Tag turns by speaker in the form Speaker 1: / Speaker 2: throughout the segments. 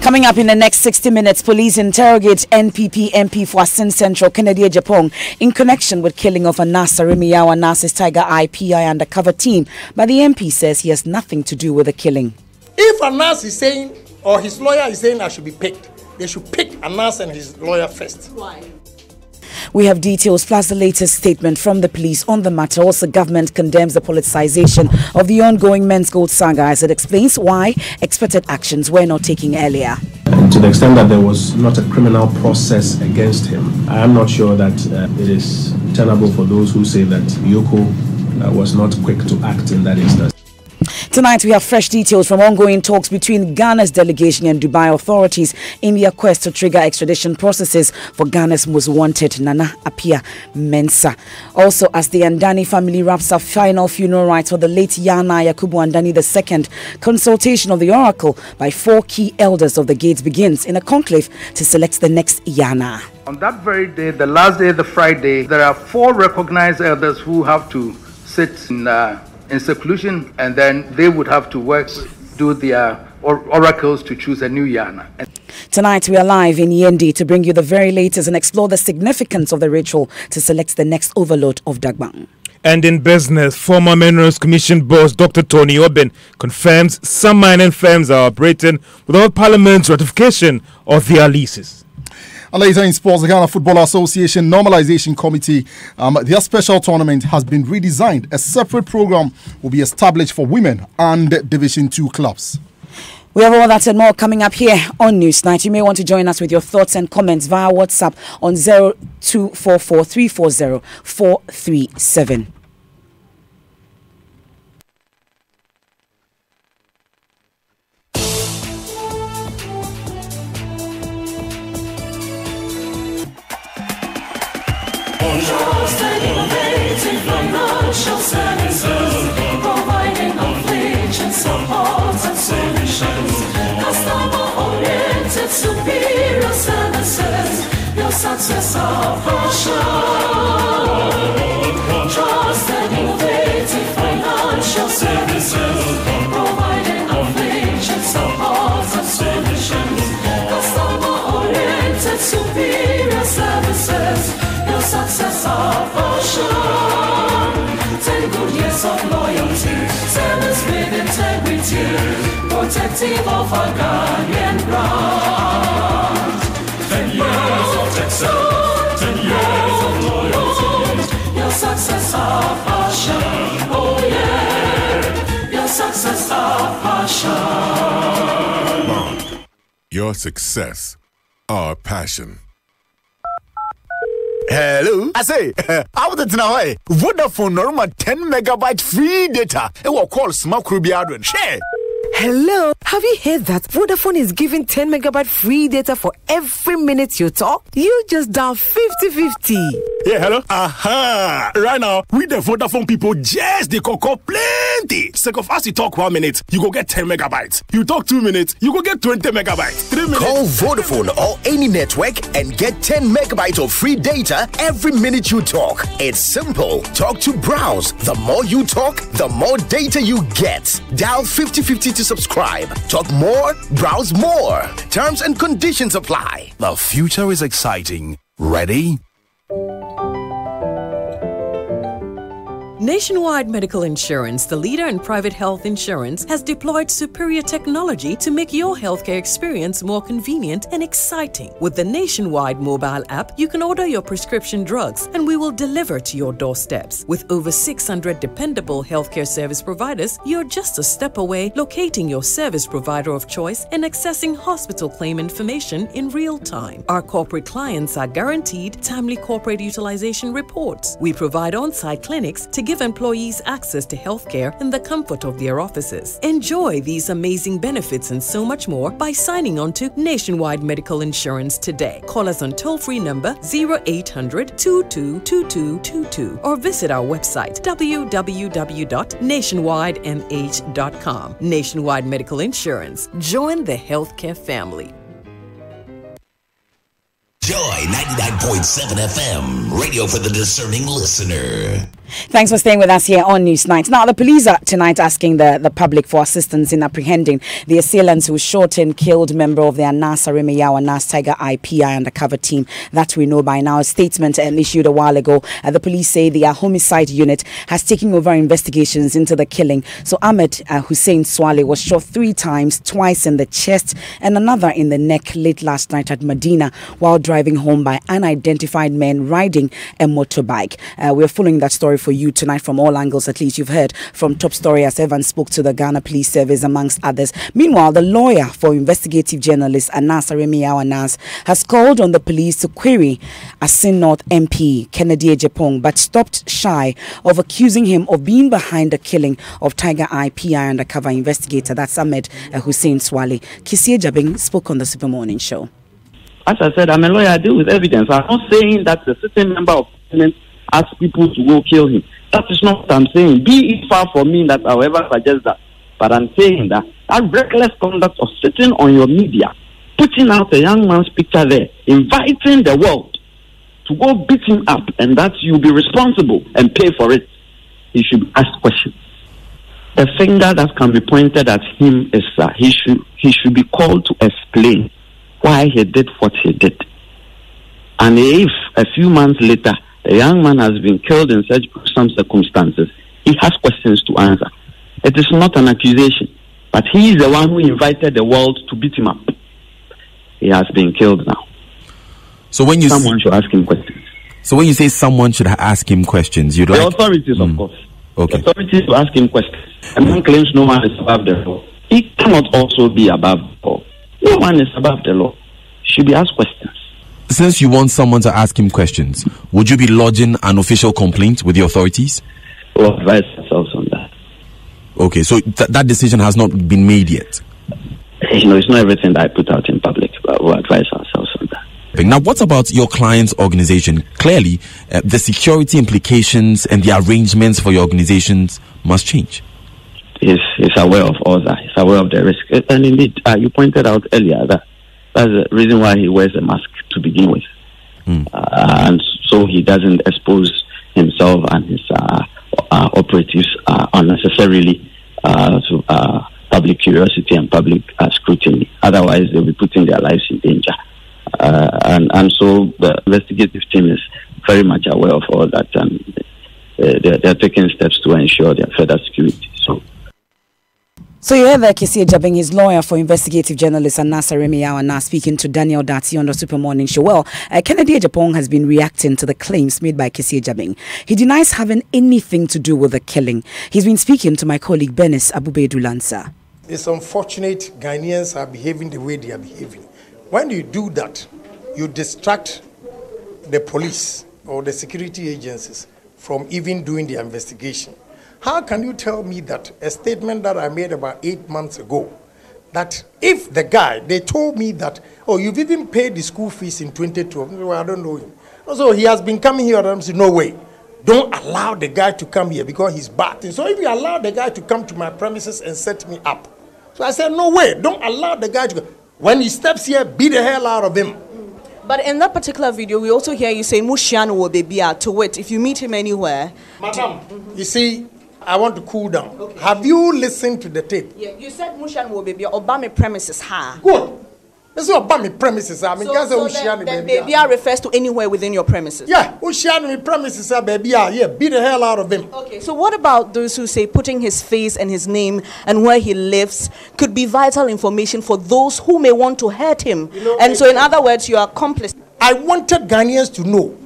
Speaker 1: Coming up in the next 60 minutes, police interrogate NPP MP for Asin Central, Kennedy Japan, in connection with killing of Anasa Remiyawa, Nasa's Tiger IPI undercover team. But the MP says he has nothing to do with the killing.
Speaker 2: If Anas is saying, or his lawyer is saying I should be picked, they should pick Anas and his lawyer first.
Speaker 1: Why? We have details plus the latest statement from the police on the matter. Also, government condemns the politicization of the ongoing Men's Gold saga as it explains why expected actions were not taken earlier.
Speaker 3: To the extent that there was not a criminal process against him, I am not sure that it is tenable for those who say that Yoko was not quick to act in that instance.
Speaker 1: Tonight, we have fresh details from ongoing talks between Ghana's delegation and Dubai authorities in their quest to trigger extradition processes for Ghana's most wanted Nana Appiah Mensah. Also, as the Andani family wraps up final funeral rites for the late Yana Yakubu Andani II, consultation of the oracle by 4 key elders of the Gates begins in a conclave to select the next Yana.
Speaker 4: On that very day, the last day, the Friday, there are 4 recognized elders who have to sit in seclusion, and then they would have to do their oracles to choose a new Yana.
Speaker 1: Tonight we are live in Yendi to bring you the very latest and explore the significance of the ritual to select the next overlord of Dagbang.
Speaker 5: And in business, former Minerals Commission boss Dr. Tony Obin confirms some mining firms are operating without Parliament's ratification of their leases.
Speaker 6: And later in sports, the Ghana Football Association Normalization Committee, their special tournament has been redesigned. A separate program will be established for women and Division 2 clubs.
Speaker 1: We have all that and more coming up here on Newsnight. You may want to join us with your thoughts and comments via WhatsApp on 0244 340 437.
Speaker 7: Trusted, innovative financial services, providing knowledge and support and solutions. Customer-oriented, superior services, your success our passion. Trusted, innovative financial services, providing knowledge and support and solutions. Customer-oriented, superior services. Success of passion, 10 good years of loyalty, service with integrity, protective of our Ghanaian brand. 10 years of excellence, 10 years of loyalty, your success of passion, oh yeah, your success of passion.
Speaker 8: Your success, our passion.
Speaker 9: Hello, I say, how did now? Vodafone normal 10 megabyte free data. It will call Smart Rubiadron. Share.
Speaker 10: Hello, have you heard that Vodafone is giving 10 megabyte free data for every minute you talk? You just dial 50-50.
Speaker 9: Yeah, hello. Aha! Right now, with the Vodafone people, just they call plenty. Second of us, you talk 1 minute, you go get 10 megabytes. You talk 2 minutes, you go get 20 megabytes. 3 minutes.
Speaker 11: Call Vodafone or any network and get 10 megabytes of free data every minute you talk. It's simple. Talk to browse. The more you talk, the more data you get. Dial 50-50 to subscribe. Talk more, browse more. Terms and conditions apply.
Speaker 12: The future is exciting. Ready?
Speaker 13: Nationwide Medical Insurance, the leader in private health insurance, has deployed superior technology to make your healthcare experience more convenient and exciting. With the Nationwide mobile app, you can order your prescription drugs and we will deliver to your doorsteps. With over 600 dependable healthcare service providers, you're just a step away locating your service provider of choice and accessing hospital claim information in real time. Our corporate clients are guaranteed timely corporate utilization reports. We provide on-site clinics to give employees access to healthcare in the comfort of their offices. Enjoy these amazing benefits and so much more by signing on to Nationwide Medical Insurance today. Call us on toll-free number 0800-222222 or visit our website www.nationwidemh.com. Nationwide Medical Insurance. Join the healthcare family.
Speaker 14: Joy 99.7 FM, radio for the discerning listener.
Speaker 1: Thanks for staying with us here on Newsnight. Now, the police are tonight asking the public for assistance in apprehending the assailants who shot and killed member of the Anas Aremeyaw Anas Tiger IPI undercover team that we know by now. A statement issued a while ago. The police say their homicide unit has taken over investigations into the killing. So Ahmed Hussein Swale was shot 3 times, twice in the chest and another in the neck late last night at Medina while driving home by unidentified men riding a motorbike. We're following that story for you tonight from all angles. At least you've heard from Top Story as Evan spoke to the Ghana Police Service amongst others. Meanwhile, the lawyer for investigative journalist Anas Aremeyaw Anas has called on the police to query Asin North MP Kennedy Ejepong, but stopped shy of accusing him of being behind the killing of Tiger IPI undercover investigator. That's Ahmed Hussein Swale. Kisie Jabing spoke on the Super Morning Show.
Speaker 14: As I said, I'm a lawyer. I deal with evidence. I'm not saying that the sitting member of parliament asked people to go kill him. That is not what I'm saying. Be it far from me that I will ever suggest that. But I'm saying that reckless conduct of sitting on your media, putting out a young man's picture there, inviting the world to go beat him up, and that you'll be responsible and pay for it, he should be asked questions. The finger that can be pointed at him is he should be called to explain why he did what he did. And if a few months later a young man has been killed in such some circumstances, he has questions to answer. It is not an accusation, but he is the one who invited the world to beat him up. He has been killed now.
Speaker 15: So when
Speaker 14: someone should ask him questions.
Speaker 15: So when you say someone should ask him questions, you'd
Speaker 14: the authorities, of course.
Speaker 15: Okay.
Speaker 14: The authorities to ask him questions. A man claims no man is above the law. He cannot also be above the law. No one is above the law. Should be asked questions.
Speaker 15: Since you want someone to ask him questions, would you be lodging an official complaint with the authorities?
Speaker 14: We'll advise ourselves on that.
Speaker 15: Okay, so that decision has not been made yet?
Speaker 14: It's not everything that I put out in public, but we'll advise ourselves on that.
Speaker 15: Now, what about your client's organization? Clearly, the security implications and the arrangements for your organizations must change.
Speaker 14: He's aware of all that. He's aware of the risk. And indeed, you pointed out earlier that that's the reason why he wears a mask to begin with. And so he doesn't expose himself and his operatives unnecessarily to public curiosity and public scrutiny. Otherwise, they'll be putting their lives in danger. And so the investigative team is very much aware of all that, and they're taking steps to ensure their further security.
Speaker 1: So you heard there Kisie Jabing, his lawyer for investigative journalist Anas Aremeyaw Anas, speaking to Daniel Dati on the Super Morning Show. Well, Kennedy Ejepong has been reacting to the claims made by Kisie Jabing. He denies having anything to do with the killing. He's been speaking to my colleague Benis Abubedu Lansa.
Speaker 2: It's unfortunate Ghanaians are behaving the way they are behaving. When you do that, you distract the police or the security agencies from even doing the investigation. How can you tell me that a statement that I made about 8 months ago, that if the guy, they told me that, oh, you've even paid the school fees in 2012. Well, I don't know him. So he has been coming here, and I said, no way. Don't allow the guy to come here because he's bad. So if you allow the guy to come to my premises and set me up. So I said, no way. Don't allow the guy to go. When he steps here, beat the hell out of him.
Speaker 16: But in that particular video, we also hear you say, Mushiano will be to wit. If you meet him anywhere.
Speaker 2: Madam, you see, I want to cool down. Okay. Have you listened to the tape?
Speaker 16: Yeah, you said Mushiano will be Obama premises.
Speaker 2: Good. This is Obama premises. I mean,
Speaker 16: so the baby refers to anywhere within your premises.
Speaker 2: Yeah, Mushiano premises, baby. Yeah, beat the hell out of him.
Speaker 16: Okay, so what about those who say putting his face and his name and where he lives could be vital information for those who may want to hurt him? And so, in other words, you are accomplice.
Speaker 2: I wanted Ghanaians to know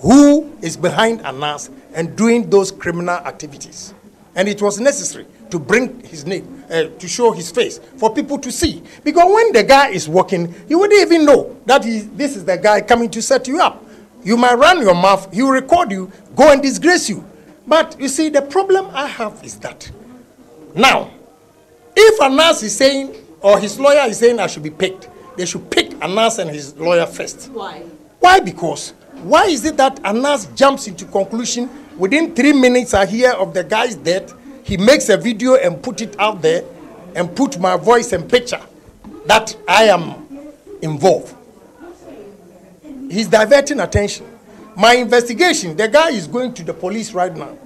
Speaker 2: who is behind Anas and doing those criminal activities. And it was necessary to bring his name, to show his face, for people to see. Because when the guy is walking, you wouldn't even know that this is the guy coming to set you up. You might run your mouth, he will record you, go and disgrace you. But you see, the problem I have is that now, if Anas is saying, or his lawyer is saying I should be picked, they should pick Anas and his lawyer first.
Speaker 16: Why?
Speaker 2: Why? Because why is it that Anas jumps into conclusion within 3 minutes I hear of the guy's death, he makes a video and put it out there and put my voice and picture that I am involved. He's diverting attention. My investigation, the guy is going to the police right now.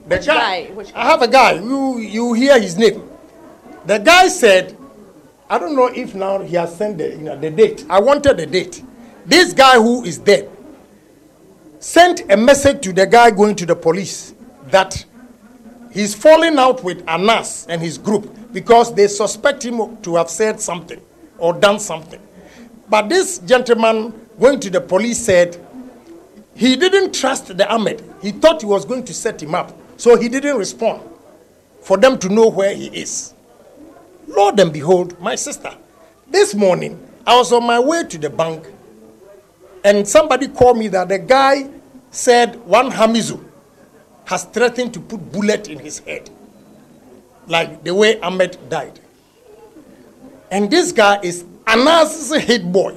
Speaker 16: Which guy?
Speaker 2: I have a guy. You hear his name. The guy said, I don't know if now he has sent the date. I wanted the date. This guy who is dead sent a message to the guy going to the police that he's falling out with Anas and his group because they suspect him to have said something or done something. But this gentleman going to the police said he didn't trust the Ahmed. He thought he was going to set him up. So he didn't respond for them to know where he is. Lord and behold, my sister, this morning I was on my way to the bank and somebody called me that the guy said one Hamizu has threatened to put bullet in his head, like the way Ahmed died. And this guy is Anas's head boy.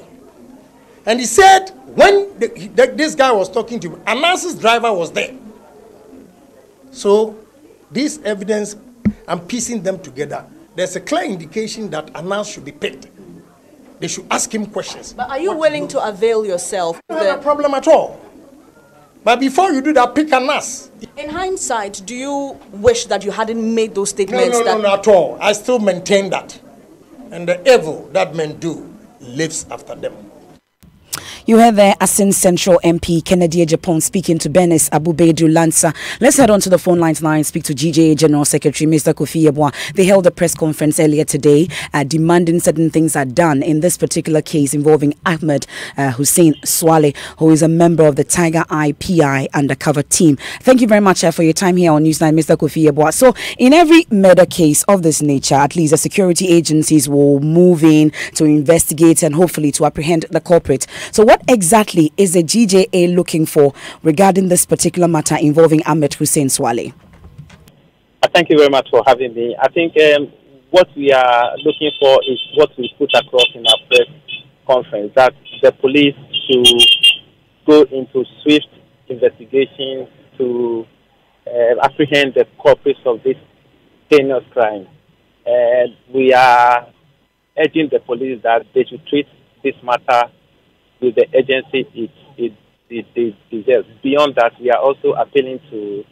Speaker 2: And he said when this guy was talking to him, Anas's driver was there. So this evidence, I'm piecing them together. There's a clear indication that Anas should be picked. They should ask him questions.
Speaker 16: But are you willing to avail yourself?
Speaker 2: No problem at all. But before you do that, pick Anas.
Speaker 16: In hindsight, do you wish that you hadn't made those statements?
Speaker 2: No, not at all. I still maintain that. And the evil that men do lives after them.
Speaker 1: You heard there Asin Central MP Kennedy Japan speaking to Benis Abubedu Lansa. Let's head on to the phone lines now and speak to GJA General Secretary Mr. Kofi Yeboah. They held a press conference earlier today demanding certain things are done in this particular case involving Ahmed Hussein Swale, who is a member of the Tiger Eye PI undercover team. Thank you very much for your time here on Newsline, Mr. Kofi Yeboah. So in every murder case of this nature, at least the security agencies will move in to investigate and hopefully to apprehend the culprit. So what exactly is the GJA looking for regarding this particular matter involving Ahmed Hussein Swale?
Speaker 17: Thank you very much for having me. I think what we are looking for is what we put across in our press conference, that the police should go into swift investigation to apprehend the culprits of this heinous crime. And we are urging the police that they should treat this matter with the agency it deserves. Beyond that, we are also appealing to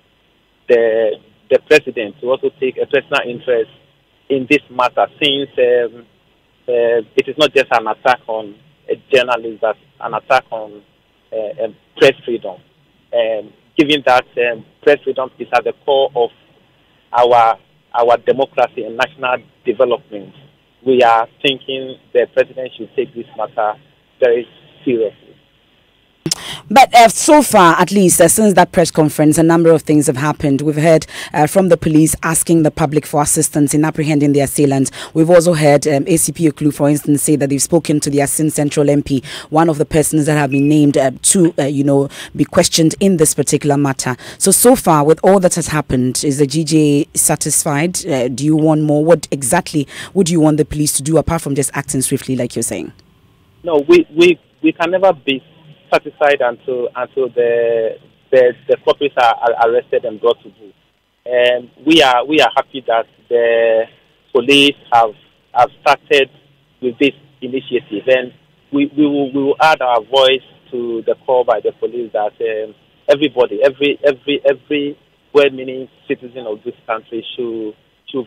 Speaker 17: the president to also take a personal interest in this matter, since it is not just an attack on a journalist, but an attack on press freedom. Given that press freedom is at the core of our democracy and national development, we are thinking the president should take this matter very seriously.
Speaker 1: But so far, at least since that press conference, a number of things have happened. We've heard from the police asking the public for assistance in apprehending the assailants. We've also heard ACP Oklu, for instance, say that they've spoken to the Asin Central MP, one of the persons that have been named to, be questioned in this particular matter. So far, with all that has happened, is the GJA satisfied? Do you want more? What exactly would you want the police to do apart from just acting swiftly, like you're saying?
Speaker 17: No, we can never be satisfied until the culprits are arrested and brought to book. And we are happy that the police have started with this initiative, and we will add our voice to the call by the police that everybody, every well-meaning citizen of this country should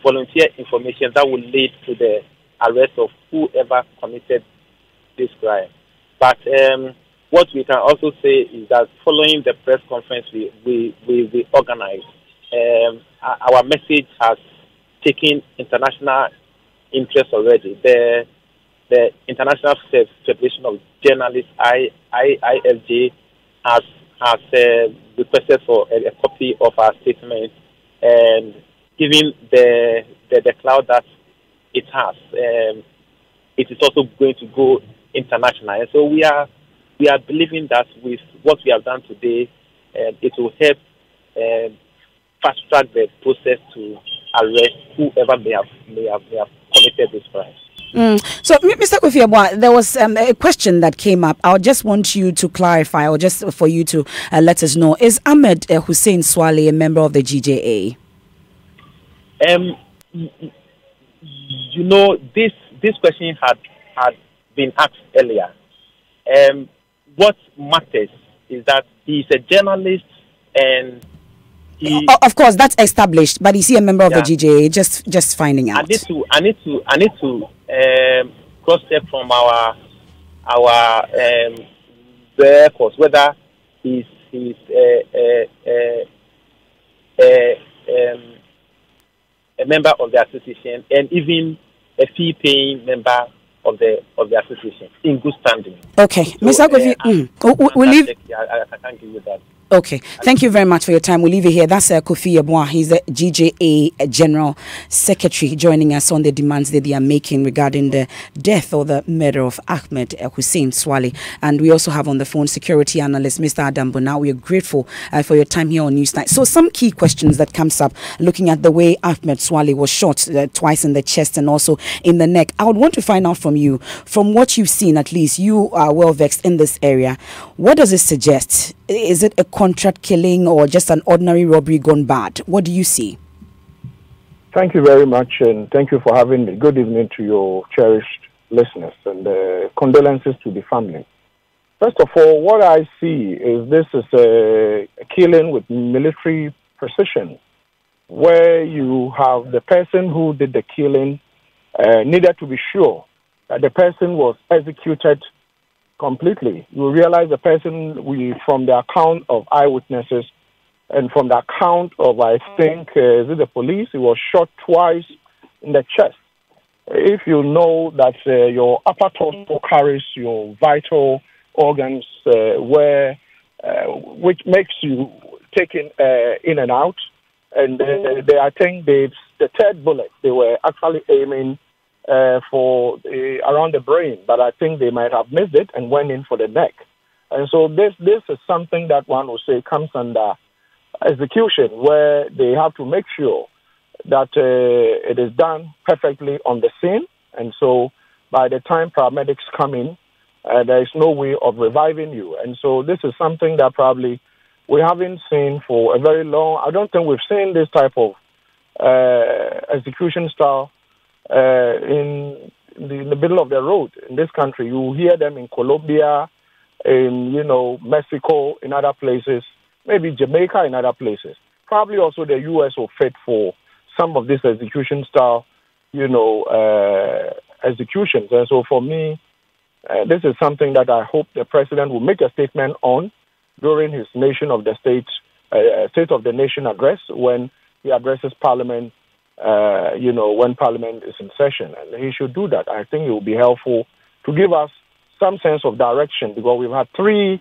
Speaker 17: volunteer information that will lead to the arrest of whoever committed this crime. But what we can also say is that following the press conference we organized, our message has taken international interest already. The International Federation of Journalists, IFJ, has requested for a copy of our statement, and given the cloud that it has, it is also going to go international. And so we are believing that with what we have done today, it will help fast track the process to arrest whoever may have committed this crime.
Speaker 1: So, Mr. Kofi Yeboah, there was a question that came up. I just want you to clarify, or just for you to let us know: is Ahmed Hussein Swale a member of the GJA?
Speaker 17: This question had been asked earlier. What matters is that he's a journalist and he.
Speaker 1: Of course, that's established. But is he a member of the GJA? Just finding out.
Speaker 17: I need to cross check from our records whether he's a member of the association and even a fee-paying member of the association in good standing.
Speaker 1: Okay, so, Mr. Kofi, we'll leave.
Speaker 17: I can't give you that.
Speaker 1: Okay, thank you very much for your time. We'll leave it here. That's Kofi Yeboah. He's the GJA General Secretary, joining us on the demands that they are making regarding the death or the murder of Ahmed Hussein Swale. And we also have on the phone security analyst, Mr. Adam Bona. We are grateful for your time here on Newsnight. So some key questions that comes up looking at the way Ahmed Swale was shot twice in the chest and also in the neck. I would want to find out from you, from what you've seen at least, you are well vexed in this area. What does it suggest? Is it a contract killing or just an ordinary robbery gone bad? What do you see?
Speaker 18: Thank you very much, and thank you for having me. Good evening to your cherished listeners, and condolences to the family. First of all, what I see is this is a killing with military precision, where you have the person who did the killing needed to be sure that the person was executed completely. You realize the person, from the account of eyewitnesses and from the account of, I think, is it the police, he was shot twice in the chest. If you know that your upper torso carries your vital organs, which makes you taken in and out, and I think the third bullet, they were actually aiming for around the brain, but I think they might have missed it and went in for the neck. And so this is something that one will say comes under execution, where they have to make sure that it is done perfectly on the scene. And so by the time paramedics come in, there is no way of reviving you. And so this is something that probably we haven't seen for a very long. I don't think we've seen this type of execution style in the middle of the road in this country. You hear them in Colombia, in Mexico, in other places, maybe Jamaica, in other places. Probably also the U.S. will fit for some of this execution style, executions. And so for me, this is something that I hope the president will make a statement on during his State of the Nation address when he addresses Parliament. When Parliament is in session, and he should do that. I think it will be helpful to give us some sense of direction, because we've had 3,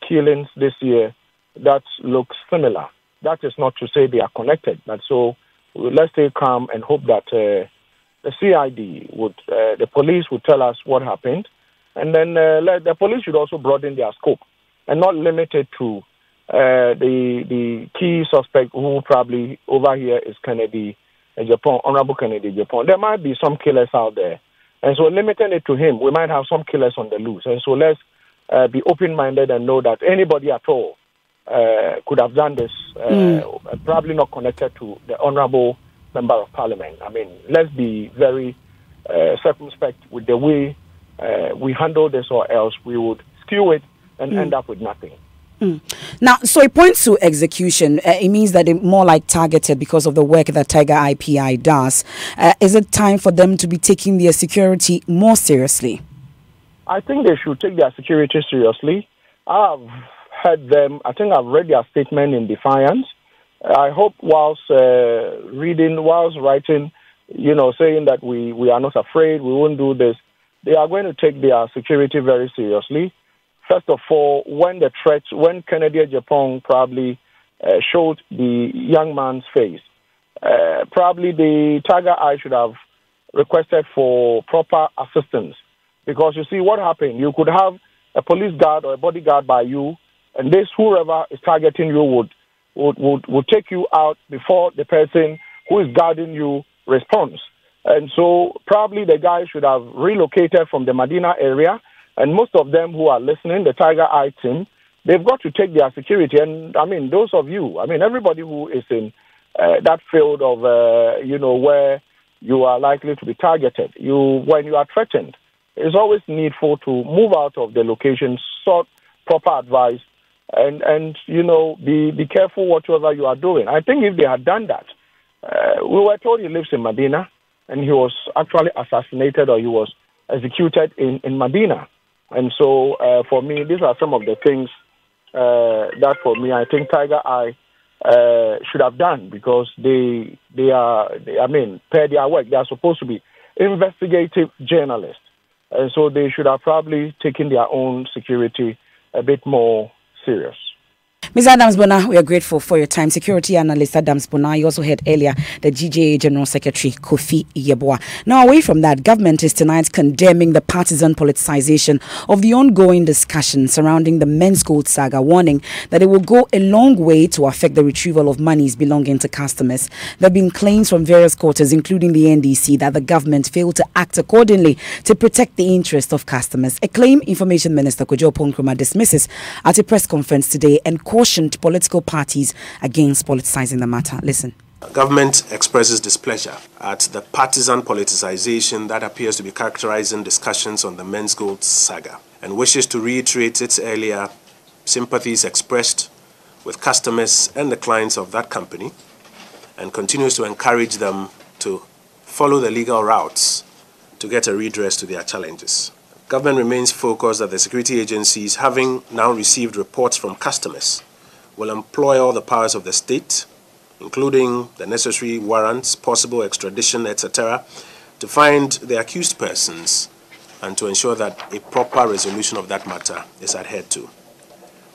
Speaker 18: killings this year that look similar. That is not to say they are connected, but so let's stay calm and hope that the CID the police would tell us what happened, and then the police should also broaden their scope and not limit it to the key suspect, who probably over here is Kennedy Japan, Honorable Kennedy Japan. There might be some killers out there, and so limiting it to him, we might have some killers on the loose. And so let's be open-minded and know that anybody at all could have done this, probably not connected to the Honorable Member of Parliament. I mean, let's be very circumspect with the way we handle this, or else we would skew it and end up with nothing.
Speaker 1: Now, so it points to execution. It means that it's more like targeted because of the work that Tiger IPI does. Is it time for them to be taking their security more seriously?
Speaker 18: I think they should take their security seriously. I've heard them. I think I've read their statement in defiance. I hope whilst writing, saying that we are not afraid, we won't do this, they are going to take their security very seriously. First of all, when Kennedy Japan probably showed the young man's face, probably the Tiger Eye should have requested for proper assistance. Because you see what happened, you could have a police guard or a bodyguard by you, and whoever is targeting you would take you out before the person who is guarding you responds. And so probably the guy should have relocated from the Medina area. And most of them who are listening, the Tiger Eye team, they've got to take their security. And I mean, those of you, everybody who is in that field of, where you are likely to be targeted, when you are threatened, it's always needful to move out of the location, proper advice, and be careful whatever you are doing. I think if they had done that, we were told he lives in Medina, and he was actually assassinated, or he was executed in Medina. And so, for me, these are some of the things that, for me, I think Tiger Eye should have done, because they are, per their work, they are supposed to be investigative journalists. And so they should have probably taken their own security a bit more serious.
Speaker 1: Ms. Adams Bona, we are grateful for your time. Security analyst Adams Bona. You also heard earlier the GJA General Secretary Kofi Yeboah. Now, away from that, government is tonight condemning the partisan politicization of the ongoing discussion surrounding the Men's Gold saga, warning that it will go a long way to affect the retrieval of monies belonging to customers. There have been claims from various quarters, including the NDC, that the government failed to act accordingly to protect the interest of customers. A claim Information Minister Kojo Oppong-Nkrumah dismisses at a press conference today and cautioned political parties against politicizing the matter. Listen.
Speaker 3: Government expresses displeasure at the partisan politicization that appears to be characterizing discussions on the Men's Gold saga, and wishes to reiterate its earlier sympathies expressed with customers and the clients of that company, and continues to encourage them to follow the legal routes to get a redress to their challenges. Government remains focused that the security agencies, having now received reports from customers, will employ all the powers of the state, including the necessary warrants, possible extradition, etc., to find the accused persons and to ensure that a proper resolution of that matter is adhered to.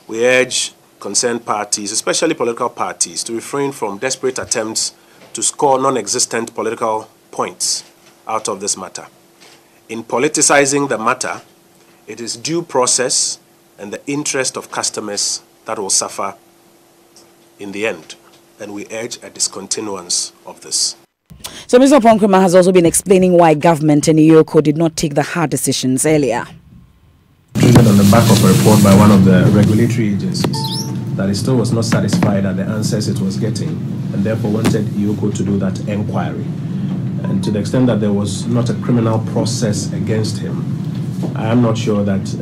Speaker 3: We urge concerned parties, especially political parties, to refrain from desperate attempts to score non-existent political points out of this matter. In politicizing the matter, it is due process and the interest of customers that will suffer in the end, and we urge a discontinuance of this.
Speaker 1: So Mr. Oppong-Nkrumah has also been explaining why government and EOCO did not take the hard decisions earlier.
Speaker 3: Triggered on the back of a report by one of the regulatory agencies that it still was not satisfied at the answers it was getting, and therefore wanted EOCO to do that inquiry. And to the extent that there was not a criminal process against him, I am not sure that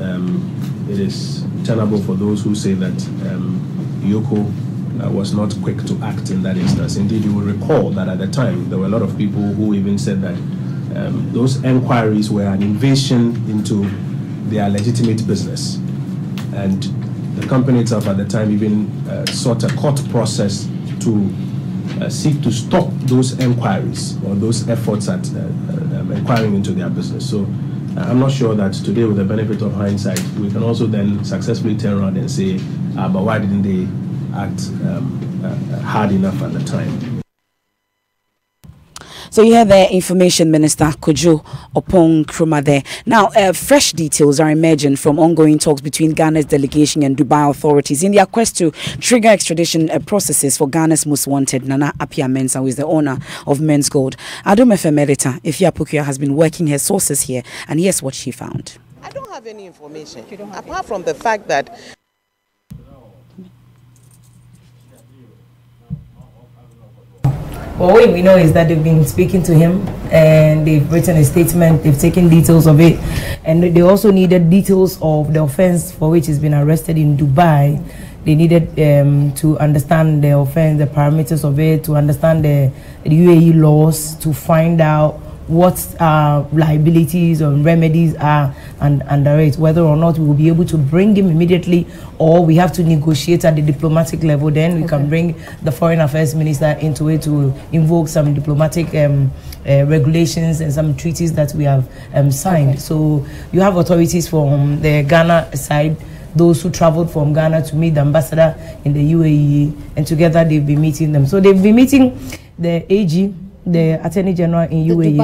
Speaker 3: it is tenable for those who say that EOCO was not quick to act in that instance. Indeed, you will recall that at the time, there were a lot of people who even said that those inquiries were an invasion into their legitimate business. And the company itself at the time even sought a court process to seek to stop those inquiries or those efforts at inquiring into their business. So I'm not sure that today, with the benefit of hindsight, we can also then successfully turn around and say, but why didn't they act hard enough at the time?
Speaker 1: So you hear the Information Minister Kojo Oppong-Nkrumah there. Now, fresh details are emerging from ongoing talks between Ghana's delegation and Dubai authorities in their quest to trigger extradition processes for Ghana's most wanted, Nana Appiah Mensah, who is the owner of Men's Gold. Adom FM editor Ifya Pukia has been working her sources here, and here's what she found.
Speaker 19: I don't have any information, apart from the fact that
Speaker 20: Well, what we know is that they've been speaking to him and they've written a statement, they've taken details of it, and they also needed details of the offense for which he's been arrested in Dubai. They needed to understand the offense, the parameters of it, to understand the UAE laws, to find out what liabilities or remedies are under it, whether or not we will be able to bring him immediately or we have to negotiate at the diplomatic level. Then we can bring the Foreign Affairs Minister into it to invoke some diplomatic regulations and some treaties that we have signed. So you have authorities from the Ghana side, those who traveled from Ghana to meet the ambassador in the UAE, and together they've been meeting them. So they've been meeting the AG, the Attorney General in UAE,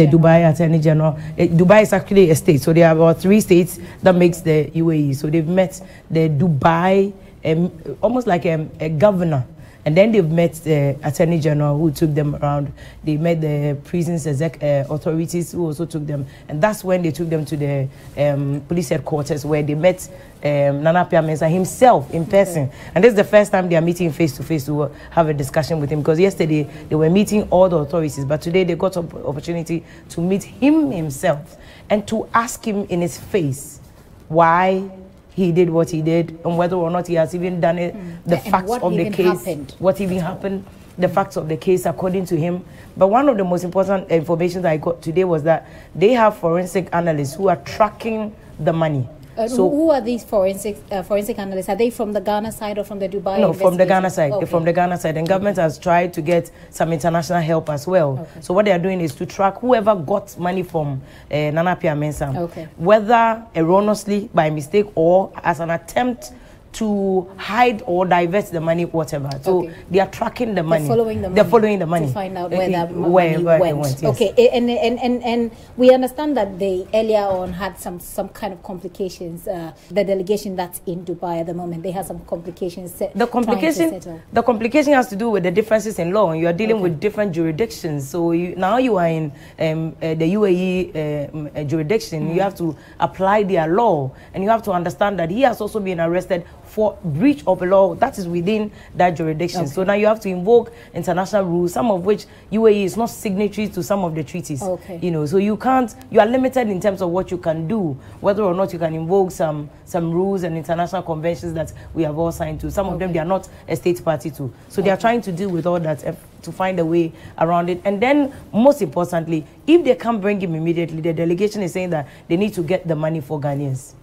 Speaker 20: Dubai Attorney General. Dubai is actually a state, so there are about 3 states that makes the UAE. So they've met the Dubai, almost like a governor, and then they've met the Attorney General who took them around. They met the prisons authorities who also took them, and that's when they took them to the police headquarters where they met Nana Appiah Mensah himself in person. And this is the first time they are meeting face to face to have a discussion with him, because yesterday they were meeting all the authorities, but today they got an opportunity to meet him himself and to ask him in his face why he did what he did and whether or not he has even done it, the facts of the case, what even happened, the facts of the case according to him. But one of the most important information that I got today was that they have forensic analysts who are tracking the money.
Speaker 21: So who are these forensic analysts? Are they from the Ghana side or from the Dubai?
Speaker 20: No, from the Ghana side.
Speaker 21: Okay.
Speaker 20: They're from the Ghana side. And government has tried to get some international help as well. Okay. So what they are doing is to track whoever got money from Nana Appiah Mensah, whether erroneously, by mistake, or as an attempt to hide or divert the money, whatever. So they are tracking the money. They're following the money. To
Speaker 21: find out where that money went. Yes. Okay, and we understand that they earlier on had some kind of complications. The delegation that's in Dubai at the moment, they have some complications.
Speaker 20: The complication has to do with the differences in law. You are dealing with different jurisdictions. So now you are in the UAE jurisdiction. You have to apply their law, and you have to understand that he has also been arrested for breach of a law that is within that jurisdiction. So now you have to invoke international rules, some of which UAE is not signatory to some of the treaties. You know, so you are limited in terms of what you can do, whether or not you can invoke some rules and international conventions that we have all signed to. Some of them they are not a state party to. So they are trying to deal with all that to find a way around it. And then most importantly, if they can't bring him immediately, the delegation is saying that they need to get the money for Ghanaians.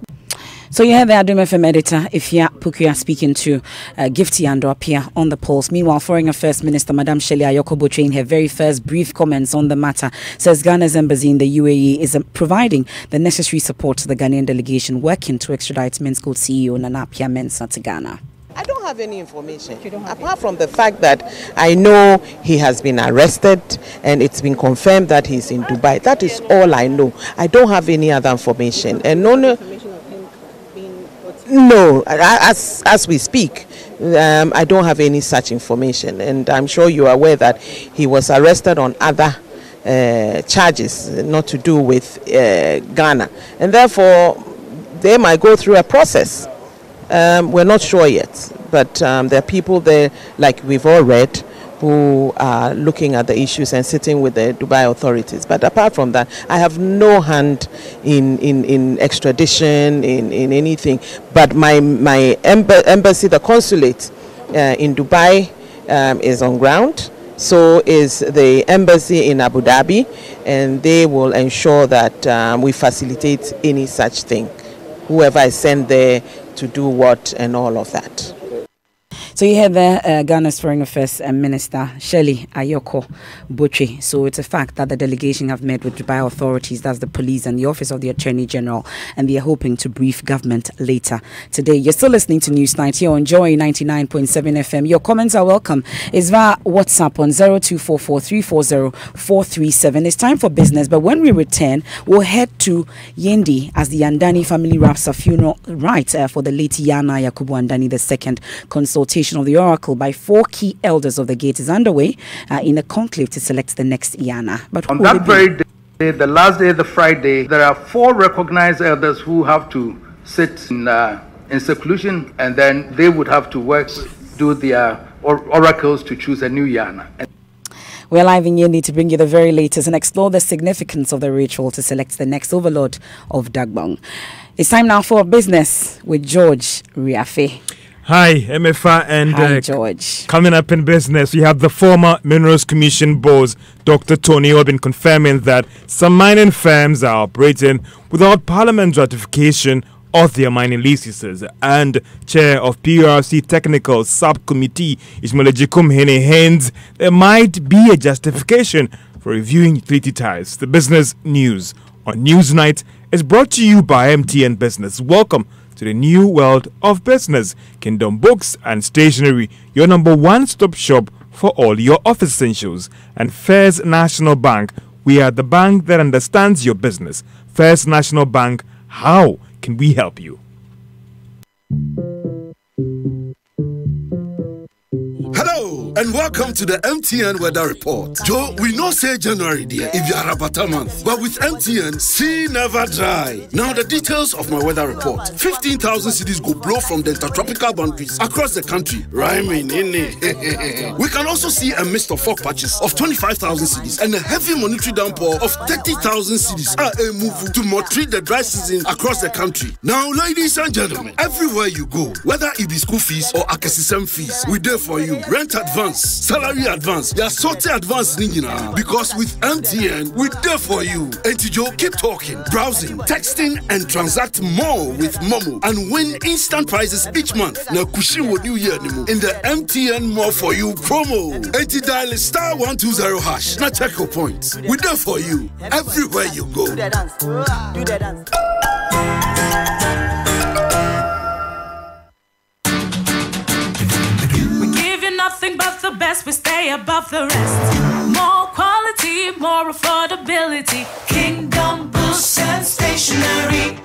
Speaker 1: So you heard the Adom FM editor, Ifya Pukuya, speaking to Gifty Ando Appiah on the polls. Meanwhile, Foreign Affairs Minister Madam Shelley Ayoko Botwe, in her very first brief comments on the matter, says Ghana's embassy in the UAE is providing the necessary support to the Ghanaian delegation working to extradite Mensgold CEO Nana Appiah Mensah to Ghana.
Speaker 19: I don't have any information, apart from the fact that I know he has been arrested and it's been confirmed that he's in Dubai. That is all I know. I don't have any other information. And no, as we speak, I don't have any such information, and I'm sure you are aware that he was arrested on other charges not to do with Ghana, and therefore they might go through a process. We're not sure yet, but there are people there, like we've all read, who are looking at the issues and sitting with the Dubai authorities. But apart from that, I have no hand in extradition, in anything. But my embassy, the consulate in Dubai is on ground. So is the embassy in Abu Dhabi, and they will ensure that we facilitate any such thing. Whoever is sent there to do what and all of that.
Speaker 1: So you heard there Ghana's Foreign Affairs Minister Shelley Ayoko Botwe. So it's a fact that the delegation have met with Dubai authorities, that's the police and the Office of the Attorney General, and they are hoping to brief government later today. You're still listening to Newsnight here on Joy 99.7 FM. Your comments are welcome. It's via WhatsApp on 0244340437. It's time for business, but when we return, we'll head to Yendi as the Andani family wraps a funeral rite for the late Yana Yakubu Andani II. Consultation of the oracle by 4 key elders of the gate is underway in a conclave to select the next Yana. But
Speaker 4: on that very day, the last day, the Friday, there are 4 recognized elders who have to sit in seclusion, and then they would have to do their oracles to choose a new Yana.
Speaker 1: We're live in Yendi to bring you the very latest and explore the significance of the ritual to select the next overlord of Dagbong. It's time now for business with George Riafe.
Speaker 5: Hi, MFA, and
Speaker 1: hi, George.
Speaker 5: Coming up in business, we have the former Minerals Commission boss, Dr. Tony Obin, confirming that some mining firms are operating without Parliament's ratification of their mining licenses. And Chair of PURC Technical Subcommittee, Ismail Ejikum Hene, hence there might be a justification for reviewing utility tariffs. The business news on Newsnight is brought to you by MTN Business. Welcome to the new world of business. Kingdom Books and Stationery, your number one-stop shop for all your office essentials. And First National Bank, we are the bank that understands your business. First National Bank, how can we help you?
Speaker 22: Hello!
Speaker 6: and welcome to the MTN Weather Report. Joe, we know say January, dear, if you are a better month, but with MTN, sea never dry. Now the details of my weather report. 15,000 cities go blow from the intertropical boundaries across the country. Rhyming, innit? We can also see a mist of fog patches of 25,000 cities and a heavy monetary downpour of 30,000 cities. A move to treat the dry season across the country. Now, ladies and gentlemen, everywhere you go, whether it be school fees or akesisem fees, we there for you. Rent advance, salary advance, your sortie advance, because with MTN, we there for you. And to Joe, keep talking, browsing, texting, and transact more with Momo and win instant prizes each month. Now, Kushin will New Year in the MTN More For You promo. And to dial *120#. Now check your points. We there for you everywhere you go.
Speaker 7: Do the dance. Do the dance.
Speaker 22: We give you nothing but the best. We stay above the rest. More quality, more affordability. Kingdom Books and Stationery.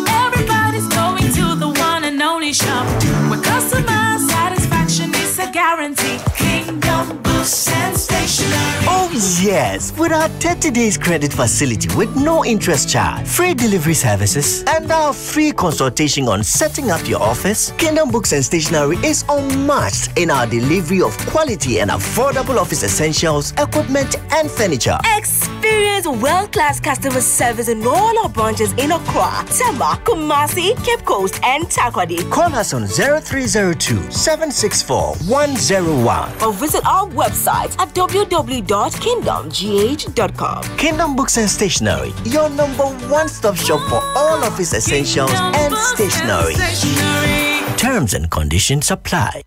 Speaker 22: Everybody's going to the one and only shop where customer satisfaction is a guarantee. Kingdom Books and Stationery.
Speaker 23: Oh yes, with our 30 days credit facility with no interest charge, free delivery services, and our free consultation on setting up your office, Kingdom Books and Stationery is unmatched in our delivery of quality and affordable office essentials, equipment, and furniture.
Speaker 24: Experience world-class customer service in all our branches in Accra, Tema, Kumasi, Cape Coast, and Takoradi.
Speaker 23: Call us on 0302-764-101
Speaker 24: or visit our website at www.kingdomgh.com.
Speaker 23: Kingdom Books and Stationery, your number one stop shop for all office essentials and stationery. Terms and conditions apply.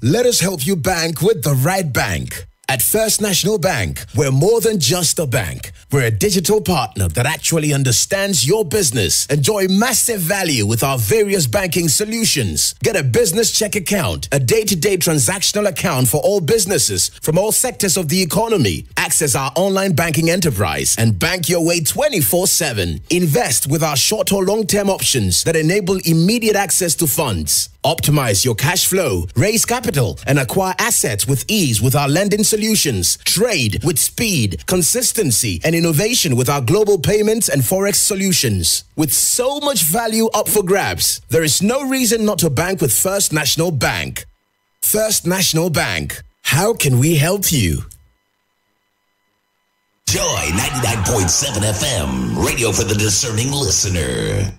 Speaker 11: Let us help you bank with the right bank. At First National Bank, we're more than just a bank. We're a digital partner that actually understands your business. Enjoy massive value with our various banking solutions. Get a business check account, a day-to-day transactional account for all businesses from all sectors of the economy. Access our online banking enterprise and bank your way 24/7. Invest with our short or long-term options that enable immediate access to funds. Optimize your cash flow, raise capital, and acquire assets with ease with our lending solutions. Trade with speed, consistency, and innovation with our global payments and forex solutions. With so much value up for grabs, there is no reason not to bank with First National Bank. First National Bank. How can we help you?
Speaker 25: Joy 99.7 FM, radio for the discerning listener.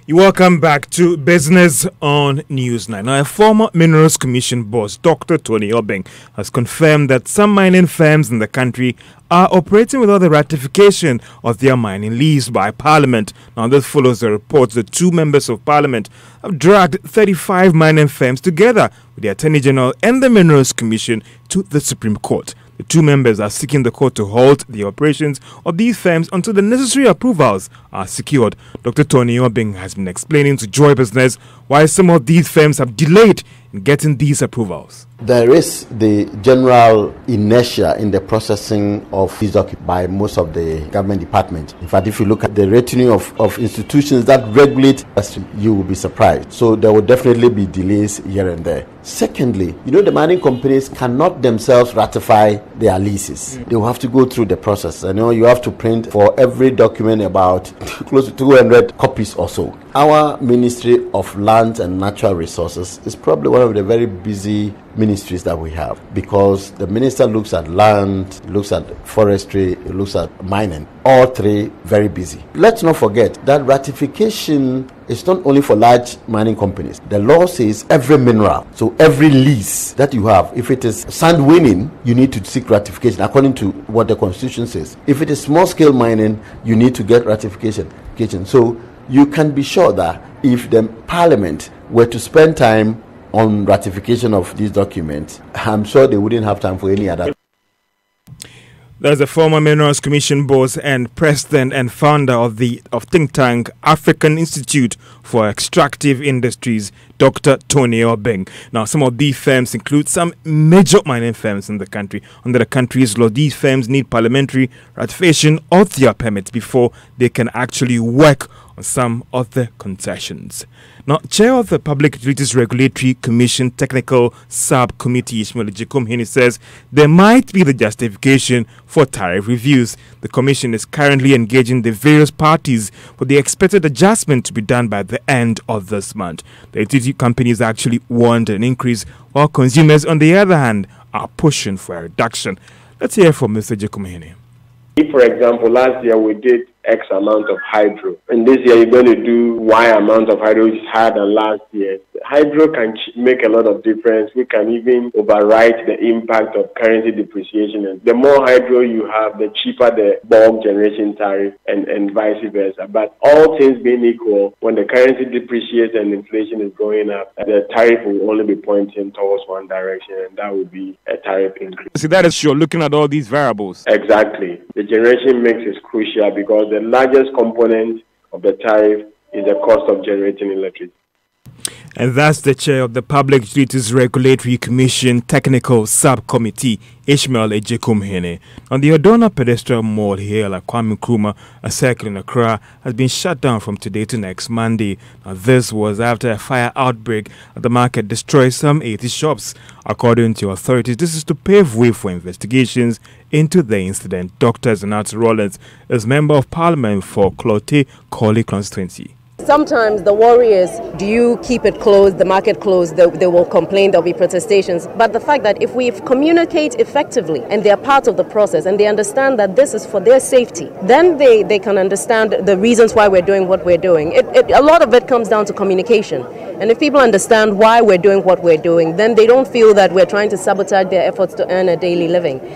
Speaker 5: You welcome back to Business on Newsnight. Now, a former Minerals Commission boss, Dr. Tony Obeng, has confirmed that some mining firms in the country are operating without the ratification of their mining lease by Parliament. Now, this follows the report that two members of Parliament have dragged 35 mining firms together with the Attorney General and the Minerals Commission to the Supreme Court. The two members are seeking the court to halt the operations of these firms until the necessary approvals are secured. Dr. Tony Obeng has been explaining to Joy Business why some of these firms have delayed in getting these approvals.
Speaker 26: There is the general inertia in the processing of these documents by most of the government departments. In fact, if you look at the retinue of institutions that regulate, you will be surprised. So there will definitely be delays here and there. Secondly, the mining companies cannot themselves ratify their leases. They will have to go through the process. You have to print for every document about close to 200 copies or so. Our Ministry of Land and Natural Resources is probably one of the very busy ministries that we have, because the minister looks at land, looks at forestry, looks at mining. All three very busy. Let's not forget that ratification is not only for large mining companies. The law says every mineral, so every lease that you have, if it is sand winning, you need to seek ratification according to what the Constitution says. If it is small scale mining, you need to get ratification. So you can be sure that if the Parliament were to spend time on ratification of these documents, I'm sure they wouldn't have time for any other.
Speaker 5: There's a former Minerals Commission boss and president and founder of think tank African Institute for Extractive Industries, Dr. Tony Obeng. Now, some of these firms include some major mining firms in the country. Under the country's law, these firms need parliamentary ratification of their permits before they can actually work on some of the concessions. Now, Chair of the Public Utilities Regulatory Commission Technical Subcommittee, Ishmael Ejekum-Hene, says there might be the justification for tariff reviews. The Commission is currently engaging the various parties for the expected adjustment to be done by the end of this month. The utility companies actually want an increase, while consumers, on the other hand, are pushing for a reduction. Let's hear from Mr. Ejekum-Hene.
Speaker 8: If, for example, last year we did X amount of hydro, and this year you're going to do Y amount of hydro, which is higher than last year. Hydro can make a lot of difference. We can even override the impact of currency depreciation. And the more hydro you have, the cheaper the bulk generation tariff, and vice versa. But all things being equal, when the currency depreciates and inflation is going up, the tariff will only be pointing towards one direction, and that would be a tariff increase.
Speaker 5: So that is sure, looking at all these variables.
Speaker 8: Exactly. The generation mix is crucial because the largest component of the tariff is the cost of generating electricity.
Speaker 5: And that's the Chair of the Public Utilities Regulatory Commission Technical Subcommittee, Ishmael Ejekum-Hene. On the Odona Pedestrian Mall here at Kwame Nkrumah, a circle in Accra, has been shut down from today to next Monday. Now, this was after a fire outbreak at the market destroyed some 80 shops. According to authorities, this is to pave way for investigations into the incident. Dr. Zenato Rollins is Member of Parliament for Clote Korle constituency.
Speaker 9: Sometimes the worry is, do you keep it closed, the market closed, they will complain, there will be protestations. But the fact that if we communicate effectively and they are part of the process and they understand that this is for their safety, then they can understand the reasons why we're doing what we're doing. A lot of it comes down to communication. And if people understand why we're doing what we're doing, then they don't feel that we're trying to sabotage their efforts to earn a daily living.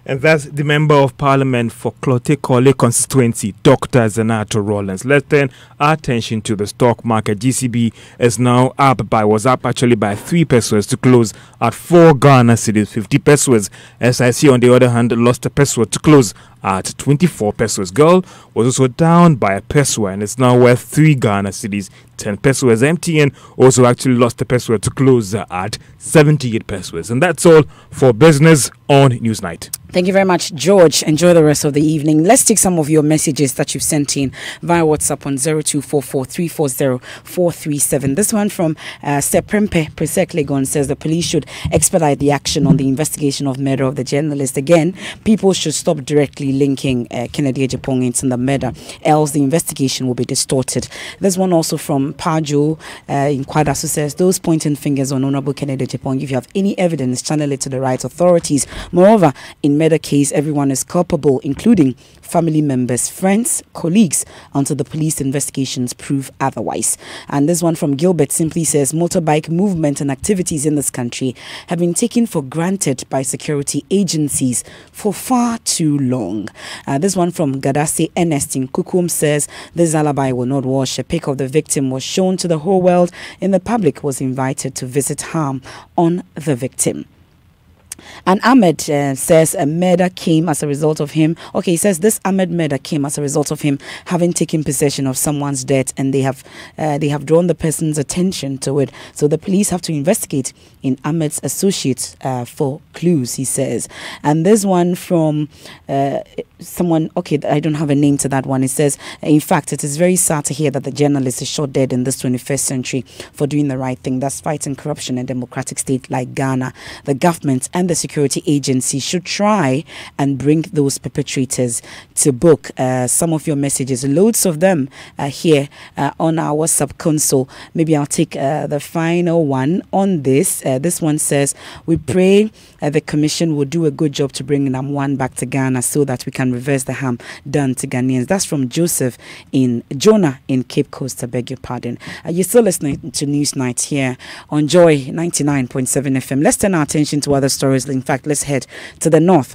Speaker 5: And that's the Member of Parliament for Clote Korle constituency, Dr. Zenato Rollins. Let's turn our attention to the stock market. GCB is now was up actually by 3 pesos to close at 4 Ghana cedis, 50 pesos. SIC, on the other hand, lost a peso to close at 24 pesos. Gold was also down by a peso and it's now worth 3 Ghana cedis, 10 pesos. MTN also actually lost a peso to close at 78 pesos. And that's all for business on Newsnight.
Speaker 1: Thank you very much, George. Enjoy the rest of the evening. Let's take some of your messages that you've sent in via WhatsApp on 0244340437. This one from Seprempe Presek Legon says the police should expedite the action on the investigation of murder of the journalist. Again, people should stop directly linking Kennedy Agyapong into the murder, else the investigation will be distorted. There's one also from Pajo in Kwadaso says, those pointing fingers on Honorable Kennedy Agyapong, if you have any evidence, channel it to the right authorities. Moreover, in murder case, everyone is culpable, including family members, friends, colleagues, until the police investigations prove otherwise. And this one from Gilbert simply says, motorbike movement and activities in this country have been taken for granted by security agencies for far too long. This one from Gadase Ernest in Kukum says, this alibi will not wash. A pic of the victim was shown to the whole world and the public was invited to visit harm on the victim. And Ahmed says a murder came as a result of him. Okay, he says this Ahmed murder came as a result of him having taken possession of someone's death, and they have drawn the person's attention to it. So the police have to investigate in Ahmed's associates for clues, he says. And this one from someone, okay, I don't have a name to that one. It says, in fact, it is very sad to hear that the journalist is shot dead in this 21st century for doing the right thing. That's fighting corruption in a democratic state like Ghana. The government and the security agency should try and bring those perpetrators to book. Some of your messages, loads of them here on our WhatsApp console. Maybe I'll take the final one on this. This one says, we pray the commission will do a good job to bring Namwan back to Ghana so that we can reverse the harm done to Ghanaians. That's from Jonah in Cape Coast. I beg your pardon. You're still listening to Newsnight here on Joy 99.7 FM. Let's turn our attention to other stories. In fact, let's head to the north.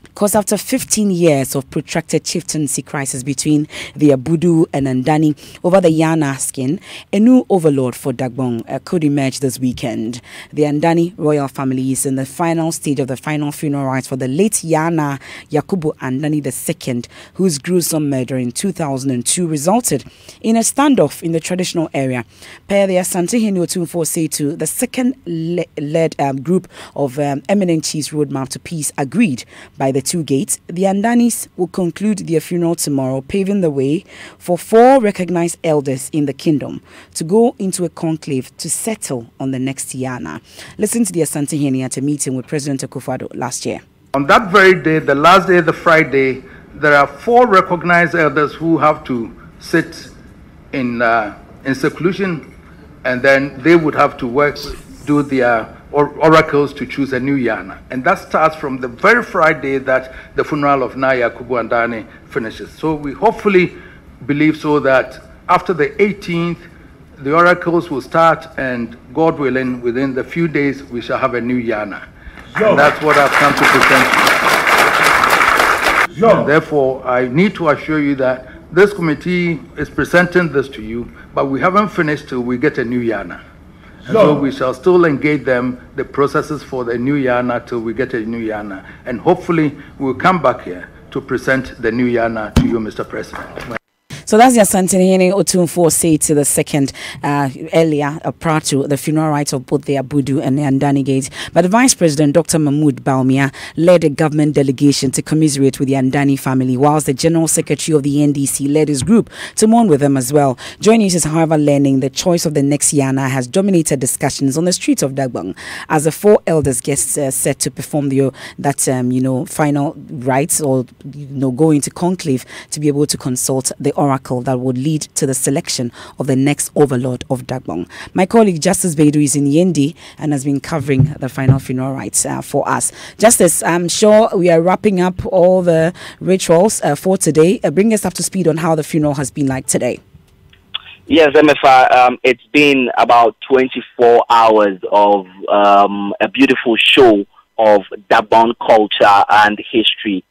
Speaker 1: Because after 15 years of protracted chieftaincy crisis between the Abudu and Andani over the Yana skin, a new overlord for Dagbon could emerge this weekend. The Andani royal family is in the final stage of the final funeral rites for the late Yana Yakubu Andani II, whose gruesome murder in 2002 resulted in a standoff in the traditional area. Per the Asante Hene Otumfuo Setu, the second led group of eminent chiefs roadmap to peace agreed by the 2 gates, the Andanis will conclude their funeral tomorrow, paving the way for 4 recognized elders in the kingdom to go into a conclave to settle on the next Yana. Listen to the Asante Hene at a meeting with President Akufo-Addo last year.
Speaker 4: On that very day, the last day, the Friday, there are 4 recognized elders who have to sit in seclusion, and then they would have to do their oracles to choose a new Yana. And that starts from the very Friday that the funeral of Naya Yakubu Andani finishes. So we hopefully believe so that after the 18th, the oracles will start, and God willing, within the few days, we shall have a new Yana. And that's what I've come to present to you. And therefore, I need to assure you that this committee is presenting this to you, but we haven't finished till we get a new Yana. And so we shall still engage them, the processes for the new Yana, till we get a new Yana. And hopefully, we'll come back here to present the new Yana to you, Mr. President.
Speaker 1: So that's the Asante Hene Otumfuo say to the second earlier prior to the funeral rites of both the Abudu and the Andani Gates. But the Vice President, Dr. Mahmoud Bawumia, led a government delegation to commiserate with the Andani family, whilst the General Secretary of the NDC led his group to mourn with them as well. Joy News is, however, learning the choice of the next Yana has dominated discussions on the streets of Dagbang as the 4 elders get set to perform that final rites, or go into conclave to be able to consult the oracle that would lead to the selection of the next overlord of Dagbang. My colleague Justice Beidou is in Yendi and has been covering the final funeral rites for us. Justice, I'm sure we are wrapping up all the rituals for today. Bring us up to speed on how the funeral has been like today.
Speaker 10: Yes, MFA, it's been about 24 hours of a beautiful show of Dagbang culture and history.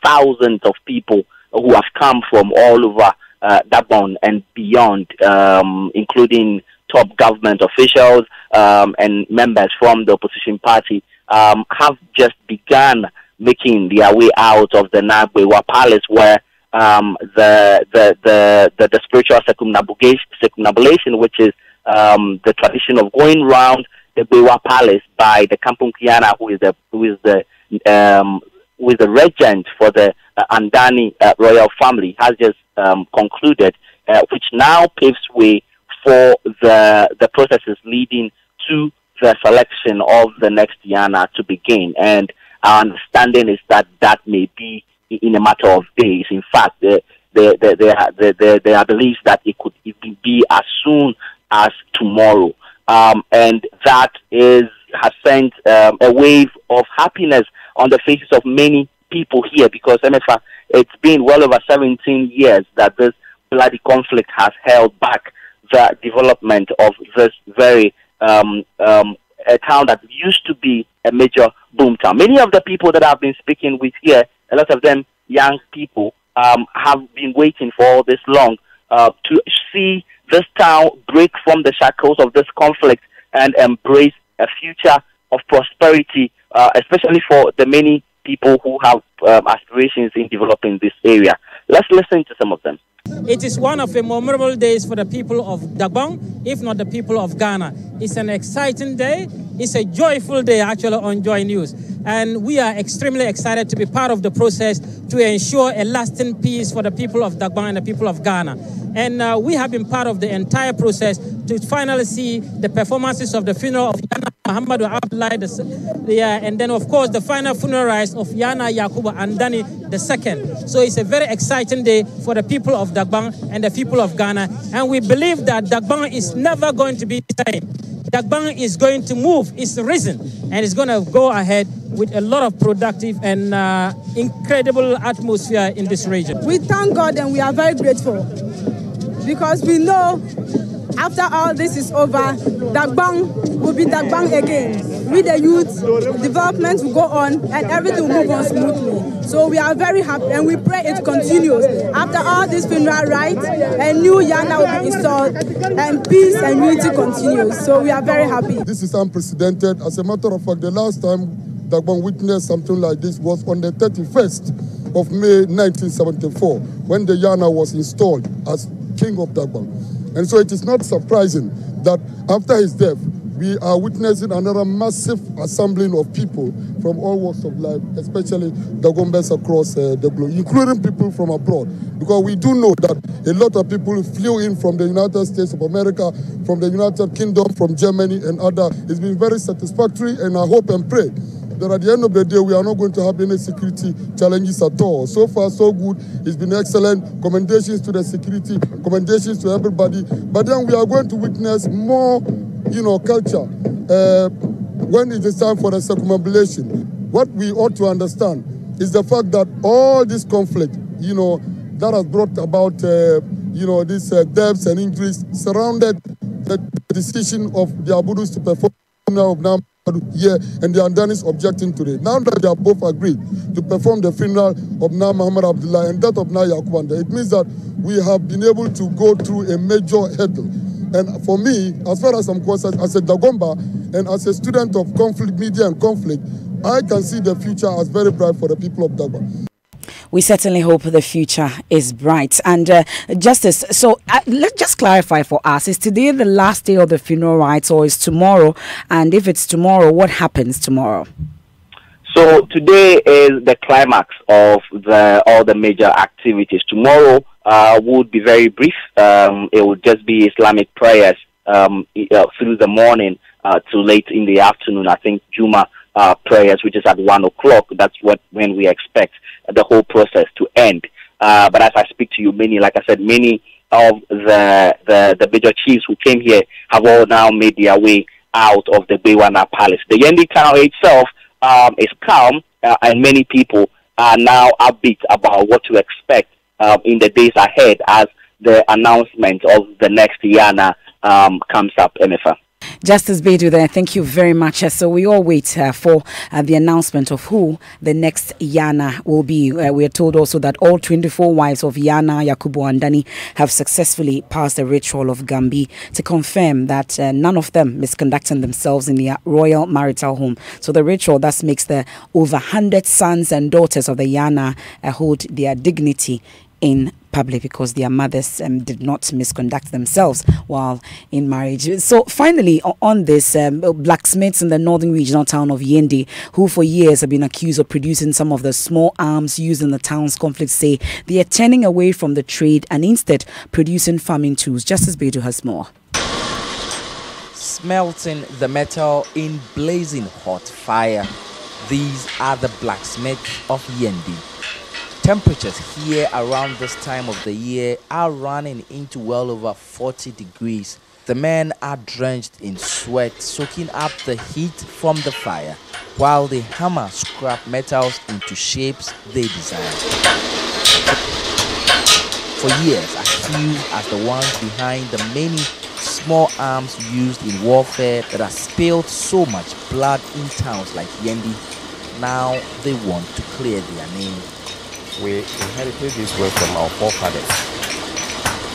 Speaker 10: Thousands of people who have come from all over Dagbang and beyond, including top government officials and members from the opposition party, have just begun making their way out of the Nagbewa Palace, where the spiritual circumnavigation, which is the tradition of going round the Bewa Palace by the Kampung Kiana, who is the regent for the Andani royal family, has just concluded, which now paves way for the processes leading to the selection of the next Yana to begin. And our understanding is that may be in a matter of days. In fact, there are beliefs that it could even be as soon as tomorrow. And that has sent a wave of happiness on the faces of many people here, because MFA, it's been well over 17 years that this bloody conflict has held back the development of this very a town that used to be a major boom town. Many of the people that I've been speaking with here, a lot of them young people, have been waiting for all this long to see this town break from the shackles of this conflict and embrace a future of prosperity, especially for the many people who have aspirations in developing this area. Let's listen to some of them.
Speaker 12: It is one of the memorable days for the people of Dagbang, if not the people of Ghana. It's an exciting day. It's a joyful day, actually, on Joy News. And we are extremely excited to be part of the process to ensure a lasting peace for the people of Dagbang and the people of Ghana. And we have been part of the entire process to finally see the performances of the funeral of Yana Muhammadu Abdullahi, and then, of course, the final funeral rites of Yana Yakubu Andani II. So it's a very exciting day for the people of Dagbang and the people of Ghana. And we believe that Dagbang is never going to be the same. Dagbang is going to move, it's risen, and it's going to go ahead with a lot of productive and incredible atmosphere in this region.
Speaker 13: We thank God and we are very grateful, because we know after all this is over, Dagbang will be Dagbang again. With the youth, development will go on and everything will move on smoothly. So we are very happy and we pray it continues. After all this funeral rites, a new Yana will be installed and peace and unity continues. So we are very happy.
Speaker 14: This is unprecedented. As a matter of fact, the last time Dagbang witnessed something like this was on the 31st of May 1974, when the Yana was installed as King of Dagbang. And so it is not surprising that after his death, we are witnessing another massive assembling of people from all walks of life, especially Dagombas across the globe, including people from abroad. Because we do know that a lot of people flew in from the United States of America, from the United Kingdom, from Germany and other. It's been very satisfactory, and I hope and pray that at the end of the day, we are not going to have any security challenges at all. So far, so good. It's been excellent. Commendations to the security, commendations to everybody. But then we are going to witness more, culture when it is time for the circumambulation. What we ought to understand is the fact that all this conflict, that has brought about, these deaths and injuries surrounded the decision of the Abudus to perform of Nam here, and the Andanis objecting to it. Now that they have both agreed to perform the funeral of Na Muhammad Abdullah and that of Na Yakubanda, it means that we have been able to go through a major hurdle. And for me, as far as I'm concerned, as a Dagomba and as a student of conflict, media and conflict, I can see the future as very bright for the people of Dagomba.
Speaker 1: We certainly hope the future is bright. And Justice, so let's just clarify for us, is today the last day of the funeral rites or is tomorrow? And if it's tomorrow, what happens tomorrow?
Speaker 10: So today is the climax of all the major activities. Tomorrow would be very brief. It would just be Islamic prayers through the morning to late in the afternoon. I think Juma prayers, which is at 1 o'clock. That's when we expect the whole process to end. But as I speak to you, many of the major chiefs who came here have all now made their way out of the Bewana Palace. The Yendi town itself is calm, and many people are now upbeat about what to expect in the days ahead as the announcement of the next Yana comes up, MFA.
Speaker 1: Justice Bedu there, thank you very much. So we all wait for the announcement of who the next Yana will be. We are told also that all 24 wives of Yana Yakubu Andani have successfully passed the ritual of Gambi to confirm that none of them misconducting themselves in their royal marital home. So the ritual thus makes the over 100 sons and daughters of the Yana hold their dignity in public because their mothers did not misconduct themselves while in marriage. So finally, on this, blacksmiths in the northern regional town of Yendi, who for years have been accused of producing some of the small arms used in the town's conflict, say they are turning away from the trade and instead producing farming tools. Justice Bedu has more.
Speaker 2: Smelting the metal in blazing hot fire. These are the blacksmiths of Yendi. Temperatures here around this time of the year are running into well over 40 degrees. The men are drenched in sweat, soaking up the heat from the fire, while they hammer scrap metals into shapes they desire. For years, accused as the ones behind the many small arms used in warfare that have spilled so much blood in towns like Yendi, now they want to clear their name.
Speaker 3: We inherited this work from our forefathers.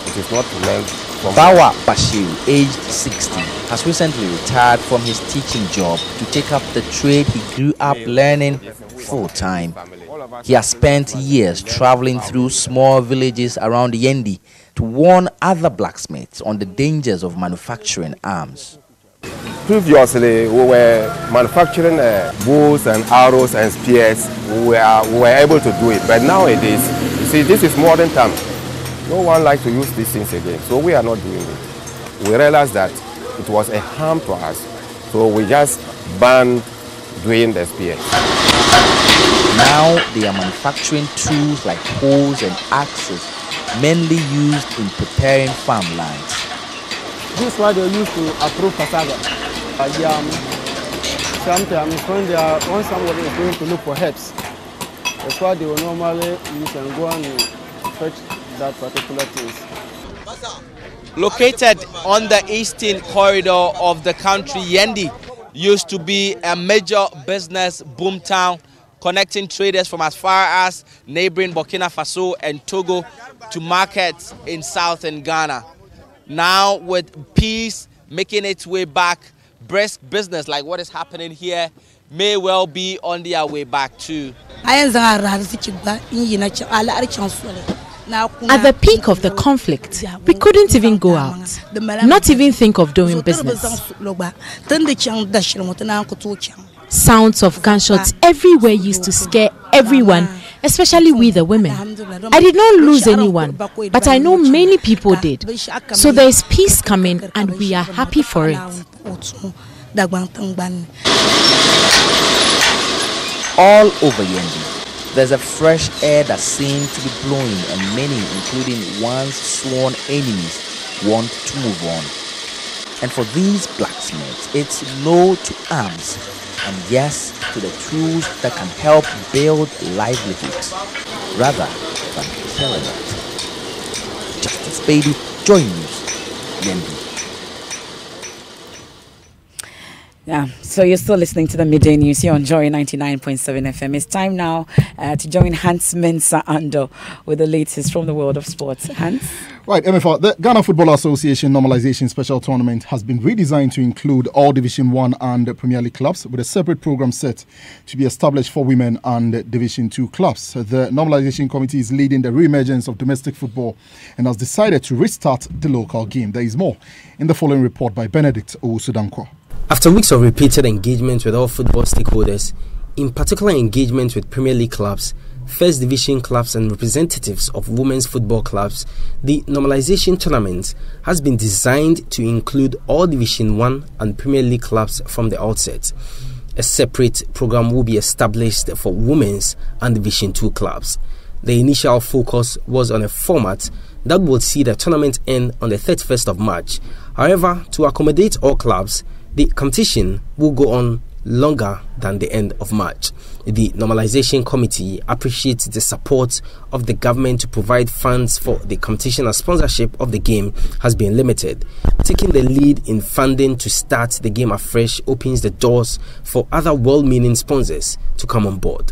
Speaker 3: It is not learned from...
Speaker 2: Bawa Bashir, aged 60, has recently retired from his teaching job to take up the trade he grew up learning full-time. He has spent years traveling through small villages around Yendi to warn other blacksmiths on the dangers of manufacturing arms.
Speaker 3: Previously, we were manufacturing bows and arrows and spears. We were able to do it, but nowadays, you see, this is modern time. No one likes to use these things again, so we are not doing it. We realized that it was a harm to us, so we just banned doing the spear.
Speaker 2: Now they are manufacturing tools like hoes and axes, mainly used in preparing farmlands.
Speaker 15: This is what they use to approve cassava. Yam. Sometimes when somebody is going to look for herbs, that's what they will normally use and go and fetch that particular things.
Speaker 16: Located on the eastern corridor of the country, Yendi used to be a major business boom town, connecting traders from as far as neighboring Burkina Faso and Togo to markets in southern Ghana. Now with peace making its way back, brisk business like what is happening here may well be on their way back too.
Speaker 6: At the peak of the conflict, we couldn't even go out, not even think of doing business. Sounds of gunshots everywhere used to scare everyone, especially we the women. I did not lose anyone, but I know many people did. So there is peace coming and we are happy for it.
Speaker 2: All over Yendi, there's a fresh air that seems to be blowing, and many, including once sworn enemies, want to move on. And for these blacksmiths, it's no to arms, and yes to the tools that can help build livelihoods, rather than killing it. Justice Baby, Joy News, Yendi.
Speaker 1: Yeah, so you're still listening to the Midday News here on Joy 99.7 FM. It's time now to join Hans Mensah Ando with the latest from the world of sports. Hans?
Speaker 17: Right, MFR, the Ghana Football Association Normalization Special Tournament has been redesigned to include all Division 1 and Premier League clubs, with a separate program set to be established for women and Division 2 clubs. The Normalization Committee is leading the re-emergence of domestic football and has decided to restart the local game. There is more in the following report by Benedict Owusu-Dankwa.
Speaker 18: After weeks of repeated engagement with all football stakeholders, in particular engagement with Premier League clubs, First Division clubs and representatives of women's football clubs, the normalization tournament has been designed to include all Division 1 and Premier League clubs from the outset. A separate program will be established for women's and Division 2 clubs. The initial focus was on a format that would see the tournament end on the 31st of March. However, to accommodate all clubs, the competition will go on longer than the end of March. The Normalization Committee appreciates the support of the government to provide funds for the competition as sponsorship of the game has been limited. Taking the lead in funding to start the game afresh opens the doors for other well-meaning sponsors to come on board.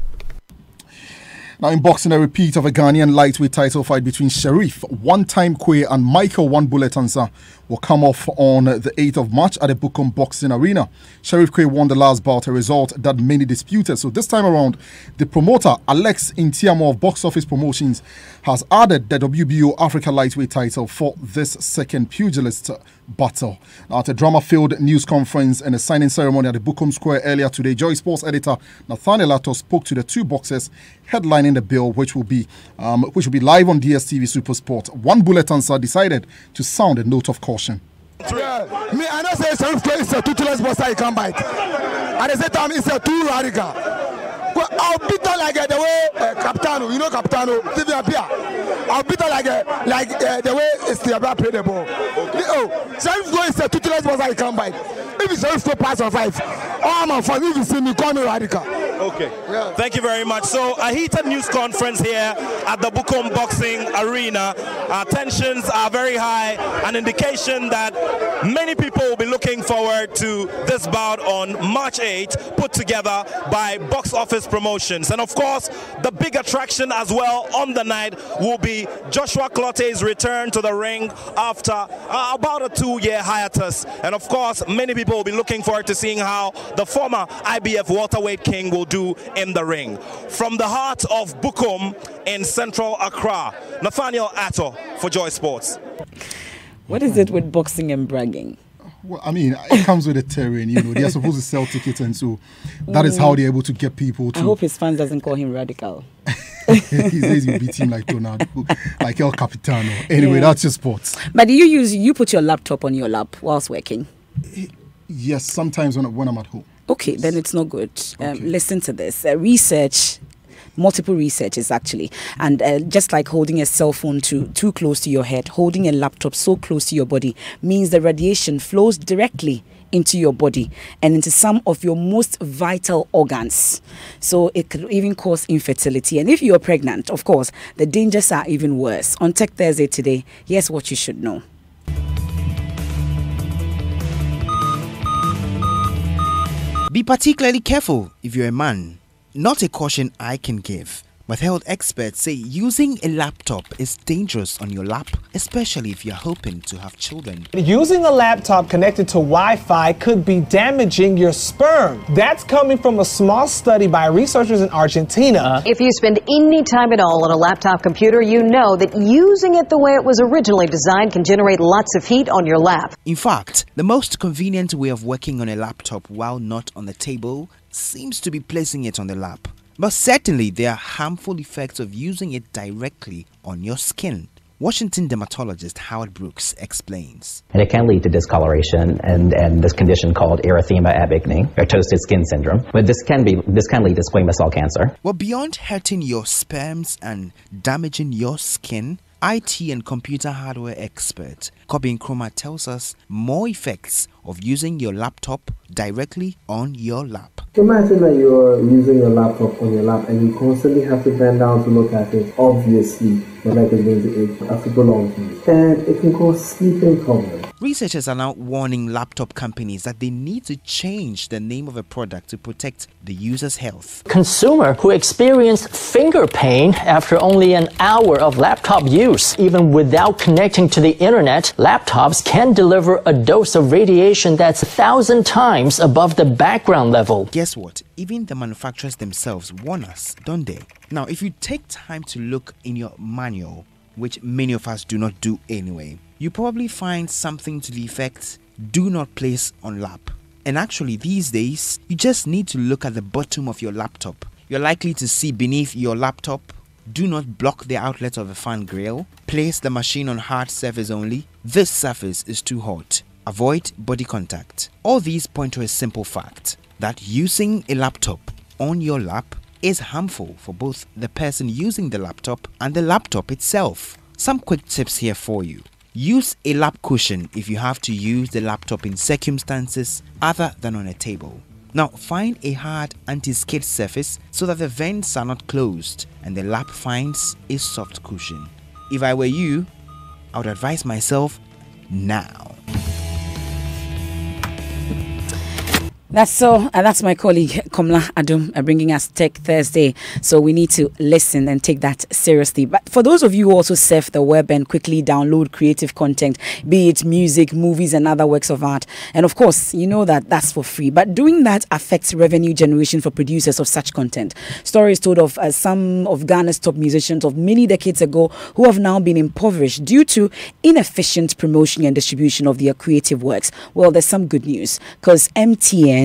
Speaker 17: Now in boxing, a repeat of a Ghanaian lightweight title fight between Sharif, one-time Kwe, and Michael One Bullet Ansah will come off on the 8th of March at the Bukom Boxing Arena. Sharif Kwe won the last bout, a result that many disputed. So this time around, the promoter, Alex Intiamo of Box Office Promotions, has added the WBO Africa lightweight title for this second pugilist battle. Now, at a drama-filled news conference and a signing ceremony at the Bukom Square earlier today, Joy Sports editor Nathaniel Ato spoke to the two boxers headlining the bill, which will be live on DSTV SuperSport. One Bullet Ansah decided to sound a note of caution.
Speaker 19: Yeah, me, I know say Sharif Kwe is a toothless boss I can bite. At the same time, it's a too radical. I'll beat her like the way Capitano, you know Capitano, Stevie Apia. I'll beat her like the way Stevie Apia played the ball. Oh, Sharif Kwe is a toothless boss I can bite. If it's Sharif Kwe pass on 5, I'm on 5. If you see me, call me radical.
Speaker 20: Okay. Yeah. Thank you very much. So a heated news conference here at the Bukom Boxing Arena. Tensions are very high, an indication that many people will be looking forward to this bout on March 8th, put together by Box Office Promotions. And of course, the big attraction as well on the night will be Joshua Clotte's return to the ring after about a 2-year hiatus. And of course, many people will be looking forward to seeing how the former IBF welterweight king will do in the ring. From the heart of Bukom in central Accra, Nathaniel Ato for Joy Sports.
Speaker 1: What is it with boxing and bragging?
Speaker 17: Well, I mean, it comes with a terrain, you know. They are supposed to sell tickets, and so that is how they're able to get people to...
Speaker 1: I hope his fans doesn't call him radical.
Speaker 17: He says you beat him like Ronaldo, like El Capitano. Anyway, that's just sports.
Speaker 1: But do you put your laptop on your lap whilst working?
Speaker 17: Yes, sometimes when I'm at home.
Speaker 1: Okay, then it's not good.
Speaker 17: Okay.
Speaker 1: Listen to this. Multiple researches actually, and just like holding a cell phone too close to your head, holding a laptop so close to your body means the radiation flows directly into your body and into some of your most vital organs. So it could even cause infertility. And if you're pregnant, of course, the dangers are even worse. On Tech Thursday today, here's what you should know.
Speaker 21: Be particularly careful if you're a man. Not a caution I can give.
Speaker 7: But health experts say using a laptop is dangerous on your lap, especially if you're hoping to have children.
Speaker 11: Using a laptop connected to Wi-Fi could be damaging your sperm. That's coming from a small study by researchers in Argentina.
Speaker 21: If you spend any time at all on a laptop computer, you know that using it the way it was originally designed can generate lots of heat on your lap.
Speaker 7: In fact, the most convenient way of working on a laptop while not on the table seems to be placing it on the lap. But certainly there are harmful effects of using it directly on your skin. Washington dermatologist Howard Brooks explains.
Speaker 22: And it can lead to discoloration and this condition called erythema ab igni, or toasted skin syndrome. But this can lead to squamous cell cancer.
Speaker 7: Well, beyond hurting your sperms and damaging your skin, IT and computer hardware expert Kobin Nkrumah tells us more effects of using your laptop directly on your lap.
Speaker 23: Imagine that you're using your laptop on your lap and you constantly have to bend down to look at it. Obviously, your leg is going to itch after prolonged use, and it can cause sleeping problems.
Speaker 7: Researchers are now warning laptop companies that they need to change the name of a product to protect the user's health.
Speaker 24: Consumer who experience finger pain after only an hour of laptop use. Even without connecting to the internet, laptops can deliver a dose of radiation that's 1,000 times above the background level.
Speaker 7: Guess what? Even the manufacturers themselves warn us, don't they? Now, if you take time to look in your manual, which many of us do not do anyway, you probably find something to the effect, do not place on lap. And actually these days, you just need to look at the bottom of your laptop. You're likely to see beneath your laptop, do not block the outlet of a fan grill, place the machine on hard surface only, this surface is too hot, avoid body contact. All these point to a simple fact, that using a laptop on your lap is harmful for both the person using the laptop and the laptop itself. Some quick tips here for you. Use a lap cushion if you have to use the laptop in circumstances other than on a table. Now find a hard anti-skid surface so that the vents are not closed and the lap finds a soft cushion. If I were you, I would advise myself now.
Speaker 1: That's so, and that's my colleague Komla Adum bringing us Tech Thursday. So we need to listen and take that seriously. But for those of you who also surf the web and quickly download creative content, be it music, movies, and other works of art, and of course, you know that that's for free. But doing that affects revenue generation for producers of such content. Stories told of some of Ghana's top musicians of many decades ago who have now been impoverished due to inefficient promotion and distribution of their creative works. Well, there's some good news because MTN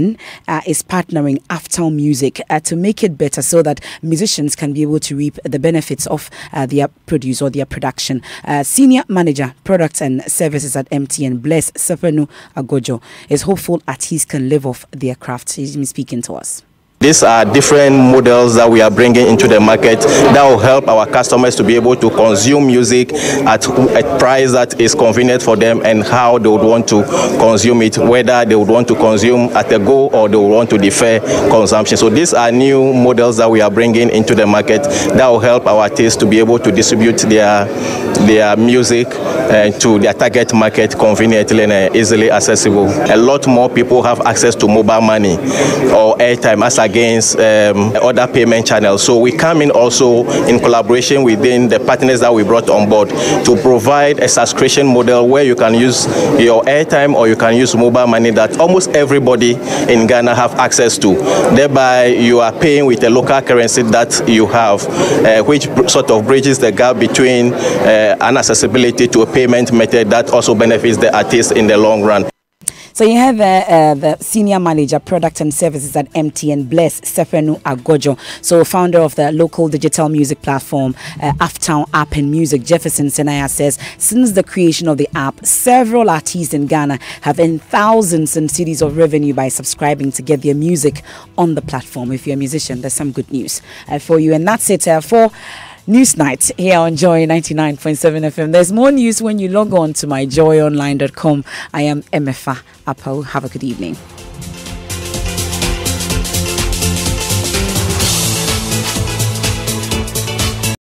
Speaker 1: is partnering Uptown Music to make it better so that musicians can be able to reap the benefits of their produce or their production. Senior Manager, Products and Services at MTN, Bless Sefenu Agojo, is hopeful artists can live off their craft. He's been speaking to us.
Speaker 27: These are different models that we are bringing into the market that will help our customers to be able to consume music at a price that is convenient for them and how they would want to consume it, whether they would want to consume at a go or they would want to defer consumption. So these are new models that we are bringing into the market that will help our artists to be able to distribute their music to their target market conveniently and easily accessible. A lot more people have access to mobile money or airtime as against other payment channels. So we come in also in collaboration within the partners that we brought on board to provide a subscription model where you can use your airtime or you can use mobile money that almost everybody in Ghana have access to. Thereby you are paying with a local currency that you have, which sort of bridges the gap between an accessibility to a payment method that also benefits the artist in the long run.
Speaker 1: So you have the Senior Manager, Product and Services at MTN, Bless Sefenu Agojo. So founder of the local digital music platform, Uptown App and Music, Jefferson Senaya says, since the creation of the app, several artists in Ghana have earned thousands in cedis of revenue by subscribing to get their music on the platform. If you're a musician, there's some good news for you. And that's it for Newsnight here on Joy 99.7 FM. There's more news when you log on to myjoyonline.com. I am MFA Apau. Have a good evening.